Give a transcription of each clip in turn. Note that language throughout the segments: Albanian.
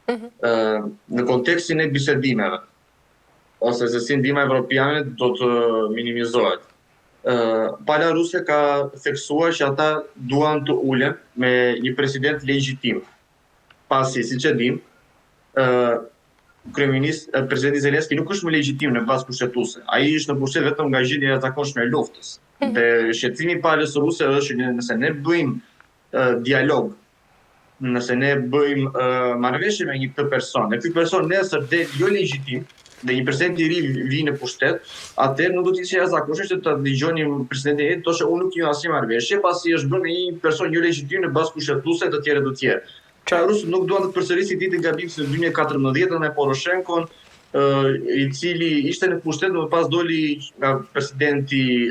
në kontekstin e bisedimeve, ose se si ndihma evropiane do të minimizohet. Pala ruse ka theksuar që ata duan të ulen me një president legjitim. Pasi, siç e dim, presidenti Zelenski nuk është më legjitim në bazë kushtetuese. Ai është në pushtet vetëm nga gjendja e jashtëzakonshme e luftës. Dhe shqetësimi i palës ruse është që nëse ne bëjmë dialog, nëse ne bëjmë marrëveshje me një këtë person, dhe ky person nesër del jo legjitim, dhe një president i ri vi në pushtet, atëherë nuk do të ishte jashtëzakonshme që të dëgjoni presidentin e ri thoshte unë nuk jam asnjë marrëveshje, pasi është bërë me një person jo legjitim në bazë kushtetuese të tjerë të tjerë. Rusët nuk duan të përsërisin ditën gabimit në 2014 me Poroshenkon, i cili ishte në pushtet, më pas doli nga presidenti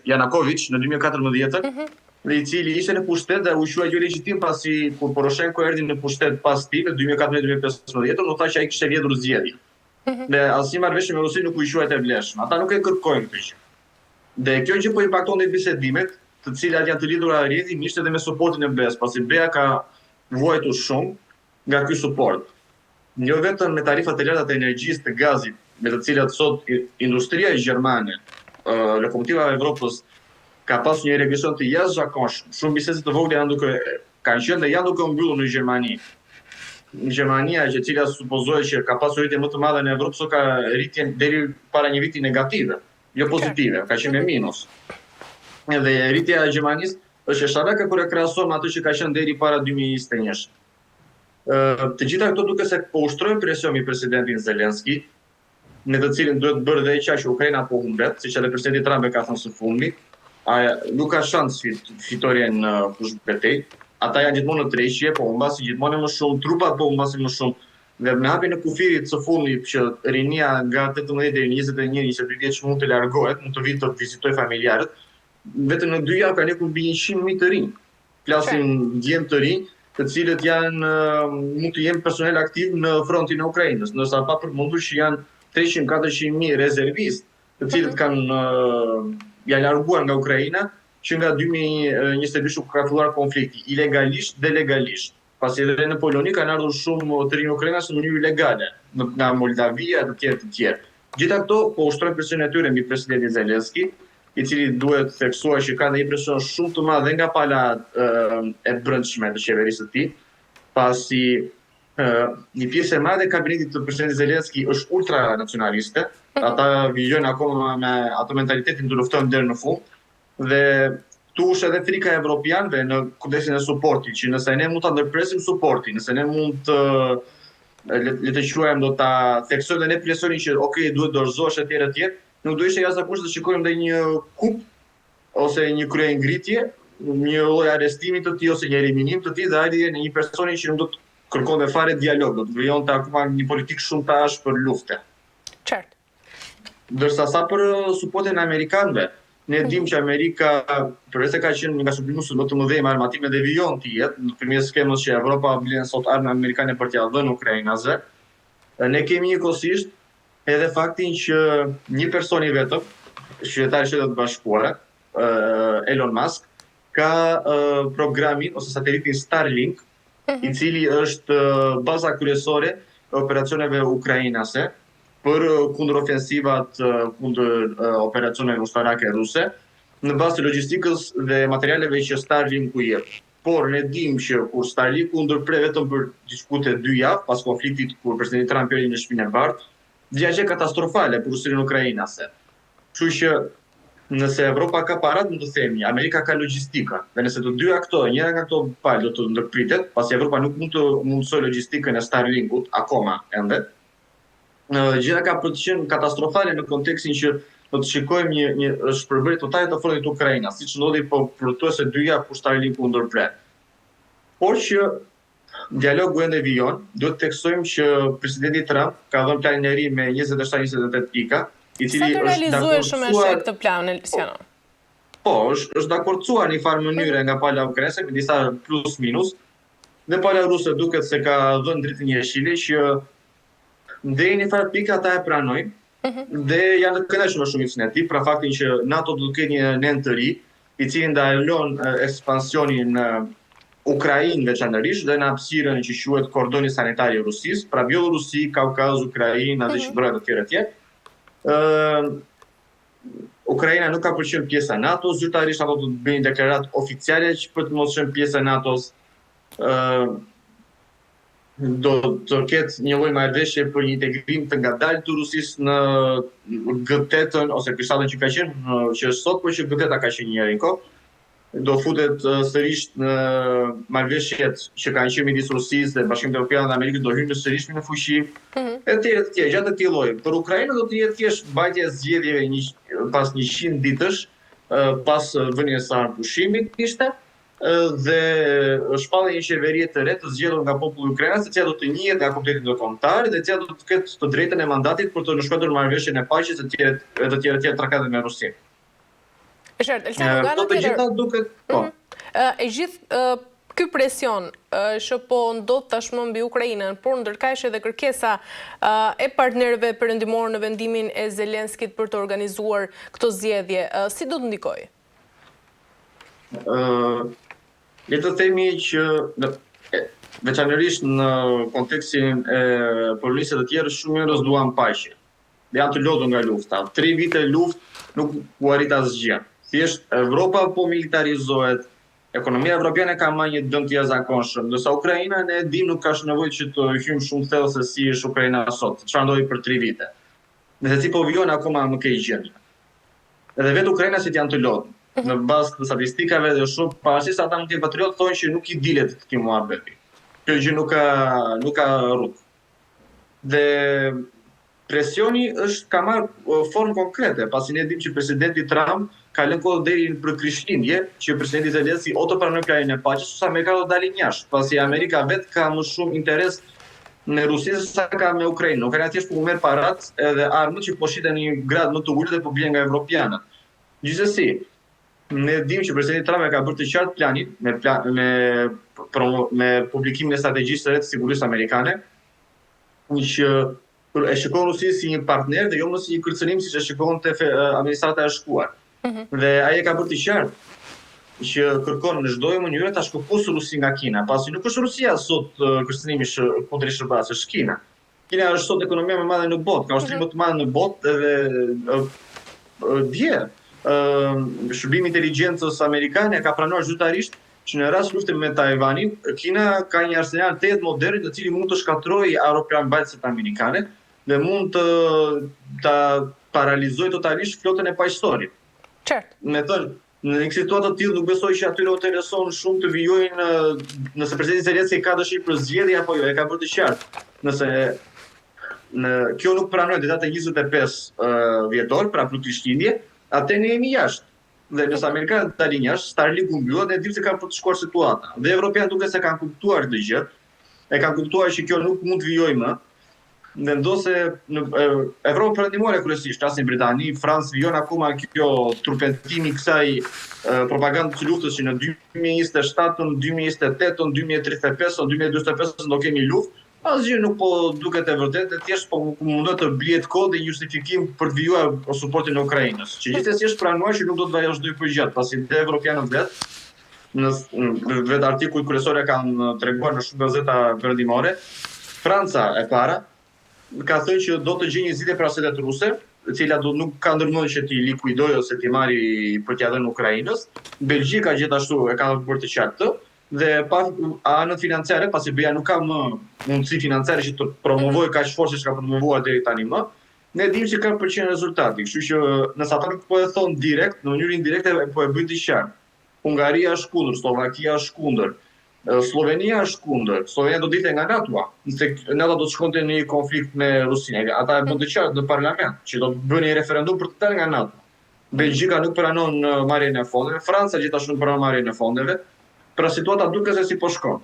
Janakovic në 2014, dhe i cili ishte në pushtet dhe u quaj jo legjitim pasi kur Poroshenko erdhi në pushtet pas tij në 2014-2015, do tha që ai kishte vjedhur zgjedhjen. Dhe asnjë marrëveshje me Rusinë nuk u quajt e vlefshme. Ata nuk e kërkojnë këtë gjë. Dhe kjo gjë po impakton në bisedimet, të cilat janë të lidhura rrjedhimisht edhe me suportin e BE-s, pasi BE-a ka vuajtur shumë nga ky suport. Jo vetëm me tarifat e larta të energjisë, të gazit, me të cilat sot industria gjermane, lokomotiva e Evropës ka pasur një regresion të jashtëzakonshëm. Shumë biznes të vogla kanë qenë dhe janë duke u mbyllur në Gjermani. Në Gjermania, e cila supozohet që ka pasur rritje më të madhe në Evropë, sot ka rritje deri para një viti negative, jo pozitive, ka qenë me minus. Dhe rritja e Gjermanisë është e sharaka kur e krahason me atë që ka qenë deri para 2021. Të gjitha këto duke se po ushtrojnë presion mbi presidentin Zelenski, në të cilin duhet bërë dhe që Ukraina po humbet, siç edhe presidenti Trump e ka thënë së fundmi, nuk ka shans fitorie në pushbetej. Ata janë gjithmonë në tërheqje, po humbasin gjithmonë më shumë, trupat po humbasin më shumë. Dhe me hapjen e kufirit së fundit që rinia nga 18 deri në 21-22 vjeç mund të largohet, mund të vitë të vizitojë familjarët, vetëm në 2 javë ka lëkur mbi 100.000 të rinj. Flasim djemë të rinj, të cilët mund të jenë personel aktiv në frontin e Ukrainës, ndërsa pa përmendur që janë 300-400.000 rezervistë, të cilët janë larguar nga Ukraina, që nga 2022 ka filluar konflikti, ilegalisht dhe legalisht. Pasi edhe në Poloni kanë ardhur shumë të rinj ukrainas në mënyrë ilegale, nga Moldavia dhe të tjerë. Gjitha këto po ushtrojnë presion e tyre mbi presidentin Zelenski, i cili duhet theksuar që ka një presion shumë të madh nga pala e brendshme të qeverisë së tij, pasi një pjesë e madhe e kabinetit të presidentit Zelenski është ultranacionaliste, ata vijojnë akoma me atë mentalitetin të luftojnë deri në fund, dhe tu është edhe frika e evropianëve në kontekstin e suportit, që nëse ne mund ta ndërpresim suportin, nëse ne mund të le të quajmë do ta theksojmë dhe ne presionin që okay, duhet dorëzohesh etj, nuk do ishte jashtëzakonisht të shikojmë dhe një kup ose një kryengritje, një lloj arrestimi të tij ose një eliminim të tij dhe hajde në një personi që nuk do të kërkonte fare dialog, do të krijonte akoma një politikë shumë të ashpër lufte. Qartë. Ndërsa sa për suportin e amerikanëve, ne dim që Amerika, përveç se ka qenë nga sublimuesit më të mëdhenj me armatime dhe vijon të jetë, nëpërmjet skemës që Evropa blen sot armë amerikane për t'ia dhënë ukrainasve, ne kemi njëkohësisht edhe faktin që një person i vetëm, kryetari i Shtetit Bashkuar, Elon Musk, ka programin ose satelitin Starlink, i cili është baza kryesore e operacioneve ukrainase për kundër ofensivat, kundër operacioneve ushtarake ruse, në bazë të logjistikës dhe materialeve që Starlinku jep. Por ne dim që kur Starlinku ndërprer vetëm për diskute 2 javë pas konfliktit kur presidenti Trump erdhi në Shtëpinë e Bardhë, gjë katastrofale për ushtrinë ukrainase. Kështu që nëse Evropa ka parat, mund të themi, Amerika ka logjistika. Dhe nëse të dyja këto, njëra nga këto palë do të ndërpritet, pasi Evropa nuk mund të mundsojë logjistikën e Starlinkut akoma ende, gjëra ka për të qenë katastrofale në kontekstin që do të shikojmë një shpërbërje totale të frontit të Ukrainës, siç ndodhi po përtuese 2 javë kur Starlinku ndërprer. Por që dialogu ende vijon, duhet të theksojmë që presidenti Trump ka dhënë planin e ri me 27-28 pika, i cili është realizuar shumë e shek të planin, Luciano. Po, është dakordsuar në një farë mënyre nga pala ukrainase, me disa plus minus, dhe pala ruse duket se ka dhënë dritën e jeshile që deri në farë pikë ata e pranojnë, dhe janë të kënaqur me shumicën e tij, pra faktin që NATO do të ketë një nen të ri, i cili ndalon ekspansionin Ukrainë veçanërisht dhe në hapësirën që quhet kordoni sanitar i Rusisë, pra Bielorusi, Kaukaz, Ukrainë, atë që ndrohet etj. Ukraina nuk ka për qenë pjesë e NATO, zyrtarisht ato do të bëjnë deklaratë oficiale që për të mos qenë pjesë e NATO-s. Do të ketë një lloj marrëveshje për një integrim të ngadaltë të Rusisë në G8-ën ose krishtallën që ka qenë, që është sot, por që G8-a ka qenë një herë në kohë. Do futet sërish në marrëveshjet që kanë qenë midis Rusisë dhe Bashkimit Evropian dhe Amerikës, do hyjnë sërish në fuqi. Etj. Gjatë këtij lloji. Për Ukrainën do të jetë thjesht mbajtja e zgjedhjeve pas 100 ditësh, pas vënies së pushimit ishte, dhe shpallja një qeverie të re të zgjedhur nga populli ukrainas, e cila do të njihet nga komuniteti ndërkombëtar dhe e cila do të ketë të drejtën e mandatit për të nënshkruar marrëveshjen e paqes të tjera traktate me Rusinë. Do të gjitha duket po. E gjithë ky presion që po ndodh tashmë mbi Ukrainën, por ndërkaq edhe kërkesa e partnerëve perëndimor në vendimin e Zelenskit për të organizuar këto zgjedhje, si do të ndikojë? Le të themi që veçanërisht në kontekstin e policisë të tjerë, shumë njerëz duan paqe. Dhe janë të lodhur nga lufta. 3 vite luftë nuk u arrit asgjë. Thjesht Evropa po militarizohet, ekonomia evropiane ka marrë një dëm të jashtëzakonshëm, ndërsa Ukraina ne e dim nuk ka nevojë që të hyjmë shumë thellë se si është Ukraina sot, çfarë ndodhi për 3 vite. Dhe si po vijojnë akoma më keq gjendje. Edhe vetë ukrainasit janë të lodhur. Në bazë të statistikave dhe shumë pavarësisht ata mund të jenë patriotë, thonë që nuk i dilet këtij muhabeti. Kjo gjë nuk ka rrugë. Dhe presioni ka marrë formë konkrete, pasi ne dimë që presidenti Trump ka lënë kohë deri për Krishtlindje, që presidenti Zelenski o të pranojë planin e paqes, ose Amerika do dalin jashtë, pasi Amerika vetë ka më shumë interes në Rusi se sa ka me Ukrainë. Ukraina thjesht po merr parat edhe armët që po shiten në një grad më të ulët dhe po vjen nga evropianët. Gjithsesi, ne dimë që presidenti Trump ka bërë të qartë planin me publikimin e strategjisë së re të sigurisë amerikane, që e shikon Rusin si një partner dhe jo më si një kërcënim siç e shikonte administrata e shkuar. Dhe ai ka bërë të qartë që kërkon në çdo mënyrë ta shkëputësë Rusin nga Kina, pasi nuk është Rusia sot kërcënimi kundër Shqipërisë, është Kina. Kina është sot ekonomia më e madhe në botë, ka ushtrim më të madh në botë dhe dje shërbimi inteligjencës amerikane ka pranuar zyrtarisht që në rast lufte me Taiwanin, Kina ka një arsenal të modern i cili mund të shkatërrojë aeroplan mbajtësit amerikane dhe mund të paralizojë totalisht flotën e paqësorit. Me thënë, në një situatë të tillë nuk besoj që atyre u intereson shumë të vijojnë nëse presidenti Zelenski ka dëshirë për zgjedhje apo jo, e ka bërë të qartë. Nëse kjo nuk pranohet deri datë 25 dhjetor, pra për Krishtlindje, atë ne jemi jashtë. Dhe nëse amerikanët dalin jashtë, Starlinku mbyllet, ne dimë se kanë për të shkuar situata. Dhe evropianët duket se kanë kuptuar këtë gjë, e kanë kuptuar që kjo nuk mund të vijojë më. Dhe ndose në Evropë perëndimore kryesisht, asin Britani, Francë vijon akoma kjo turpentimi kësaj propagandë të luftës që në 2027, 2028, 2035, 2045 do kemi luftë. Asgjë nuk po duket e vërtetë, thjesht po mundohet të blihet kohë dhe një justifikim për të vijuar suportin e Ukrainës. Që gjithsesi është pranuar që nuk do të vazhdojë për gjatë, pasi dhe evropianët vetë artikuj kryesor kanë treguar në shumë gazeta perëndimore. Franca e para ka thënë që do të gjejë një zgjidhje për asetet ruse, e cila nuk ka ndërmend që t'i likuidojë ose t'i marrë për t'ia dhënë Ukrainës. Belgjika gjithashtu e ka bërë të qartë. Dhe pa anët financiare, pasi BEA nuk ka më mundësi financiare që të promovojë kaq fort siç ka promovuar deri tani më, ne dimë që ka përqen rezultati. Kështu që nëse ata nuk po e thonë direkt, në mënyrë indirekte po e bëjnë të qartë. Hungaria është kundër, Slovakia është kundër, Slovenia është kundër. Slovenia do dilte nga NATO-a, nëse NATO do të shkonte në një konflikt me Rusinë. Ata e bën të qartë në parlament që do të bënë një referendum për të dalë nga NATO. Belgjika nuk pranon marrjen e fondeve, Franca gjithashtu nuk pranon marrjen e fondeve. Pra situata duket se si po shkon.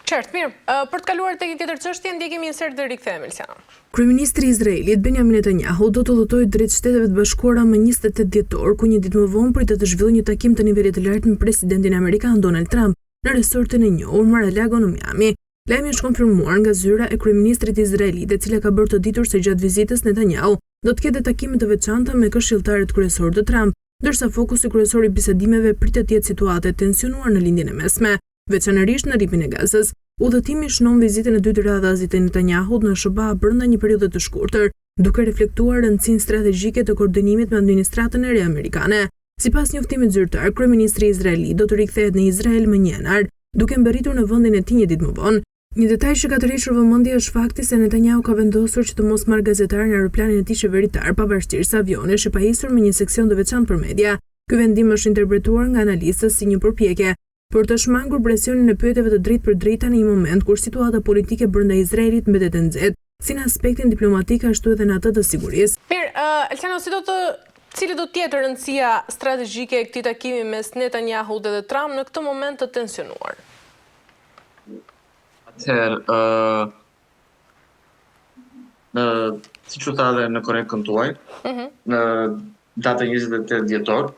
Qartë, mirë. Për të kaluar tek një tjetër çështje, ndjekim insert dhe rikthehemi Elsiana. Kryeministri i Izraelit Benjamin Netanyahu do të udhëtojë drejt Shteteve të Bashkuara më 28 dhjetor, ku një ditë më vonë pritet të zhvillojë një takim të nivelit të lartë me presidentin amerikan Donald Trump në resortin e njohur Mar-a-Lago në Miami. Lajmi është konfirmuar nga zyra e kryeministrit izraelit, e cila ka bërë të ditur se gjatë vizitës Netanyahu do të ketë takime të veçanta me këshilltarët kryesor të Trump. ndërsa fokusi kryesor i bisedimeve pritet të jetë situata e tensionuar në lindjen e mesme, veçanërisht në ripin e Gazës. Udhëtimi shnon vizitën e dytë radhazit të Netanyahut në SBA brenda një periudhe të shkurtër, duke reflektuar rëndësinë strategjike të koordinimit me administratën e re amerikane. Sipas njoftimit zyrtar, kryeministri izraeli do të rikthehet në Izrael më 1 janar, duke mbërritur në vendin e tij një ditë më vonë. Një detaj që ka të rishur vëmendje është fakti se Netanyahu ka vendosur që të mos marrë gazetarë në aeroplanin e tij qeveritar, pavarësisht se avioni është i pajisur me një seksion të veçantë për media. Ky vendim është interpretuar nga analistët si një përpjekje për të shmangur presionin e pyetjeve të drejtë për drejta në një moment kur situata politike brenda Izraelit mbetet e nxehtë, si në aspektin diplomatik ashtu edhe në atë të sigurisë. Mirë, Elçano, cili do të jetë rëndësia strategjike e këtij takimi mes Netanyahut dhe Trump në këtë moment të tensionuar? Siç u tha edhe në korekën tuaj, në datën 28 dhjetor,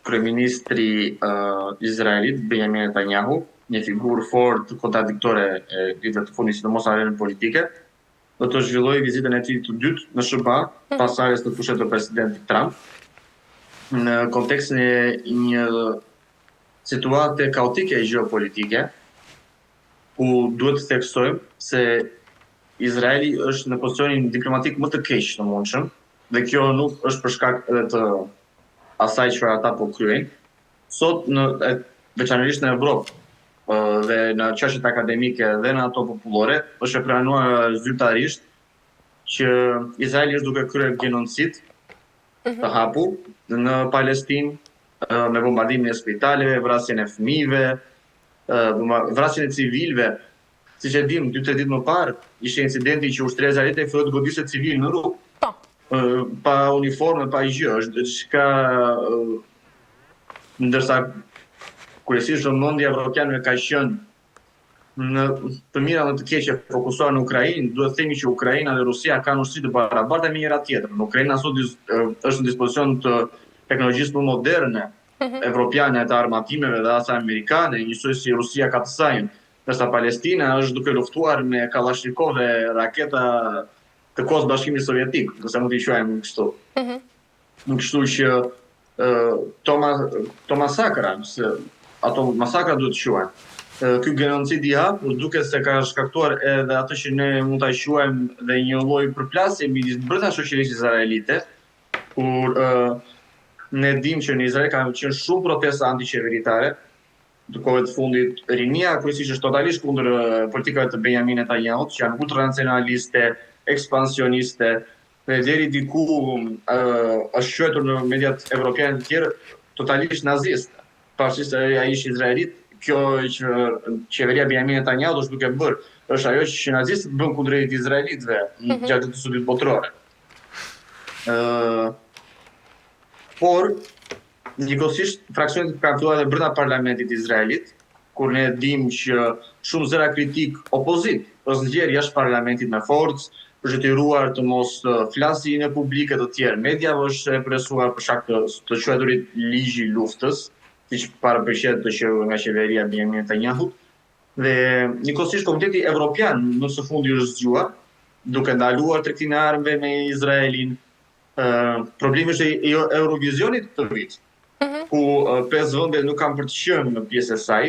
kryeministri Izraelit Benjamin Netanyahu, një figurë fort kontradiktore e ditëve të fundit, sidomos në arenën politike, do të zhvillojë vizitën e tij të dytë në SBA pas arrestit të pushtetit të presidentit Trump, në kontekstin e një situate kaotike gjeopolitike, ku duhet të theksojmë se Izraeli është në pozicionin diplomatik më të keq të mundshëm, dhe kjo nuk është për shkak edhe të asaj çfarë ata po kryejnë. Sot veçanërisht në Evropë dhe në çështjet akademike dhe në ato popullore, është e pranuar zyrtarisht që Izraeli është duke kryer genocid të hapur në Palestinë, me bombardimin e spitaleve, vrasjen e fëmijëve, vrasjen e civilëve. Siç e dim, 2-3 ditë më parë, ishte incidenti që ushtria izraelite filloi të godiste civilë në rrugë, pa uniforme, pa gjë. Është diçka, ndërsa kryesisht vëmendja evropiane ka qenë në të mira dhe të keqe fokusuar në Ukrainë. Duhet të themi që Ukraina dhe Rusia kanë ushtri të barabarta me njëra tjetrën. Ukraina sot është në dispozicion të teknologjisë më moderne evropiane, të armatimeve dhe asaj amerikane, njësoj si Rusia ka të sajnë. Ndërsa Palestina është duke luftuar me Kalashnikov dhe raketa të kohës Bashkimit Sovjetik, nëse mund t'i quajmë kështu. Kështu që to masakra, ato masakra duhet të quajmë. Ky genocid i hapur duket se ka shkaktuar edhe atë që ne mund ta quajmë dhe një lloj përplasje midis brenda shoqërisë izraelite, kur ne dimë që në Izrael kanë qenë shumë protesta antiqeveritare. Të kohëve të fundit, rinia kryesisht është totalisht kundër politikave të Benjamin Netanyahut, që janë ultranacionaliste, ekspansioniste, dhe deri diku është quajtur në mediat evropiane të tjerë totalisht naziste. Pavarësisht se ai ishte izraelit, kjo që qeveria Benjamin Netanyahut është duke bërë, është ajo që nazistët bën kundrejt izraelitëve gjatë ditës së dytë botërore. Por njëkohësisht fraksionet kanë filluar edhe brenda parlamentit izraelit, kur ne dimë që shumë zëra kritik opozit është nxjerrë jashtë parlamentit me forcë, është detyruar të mos flasin në publike të tjerë. Mediave është presuar për shkak të quajturit ligji i luftës, siç parapërqet nga qeveria Benjamin Netanyahut. Dhe njëkohësisht Komiteti Evropian në së fundi është zgjuar, duke ndaluar tregtinë e armëve me Izraelin. Problemi është i Eurovisionit të vit, ku 5 vende nuk kanë për të qenë në pjesë e saj,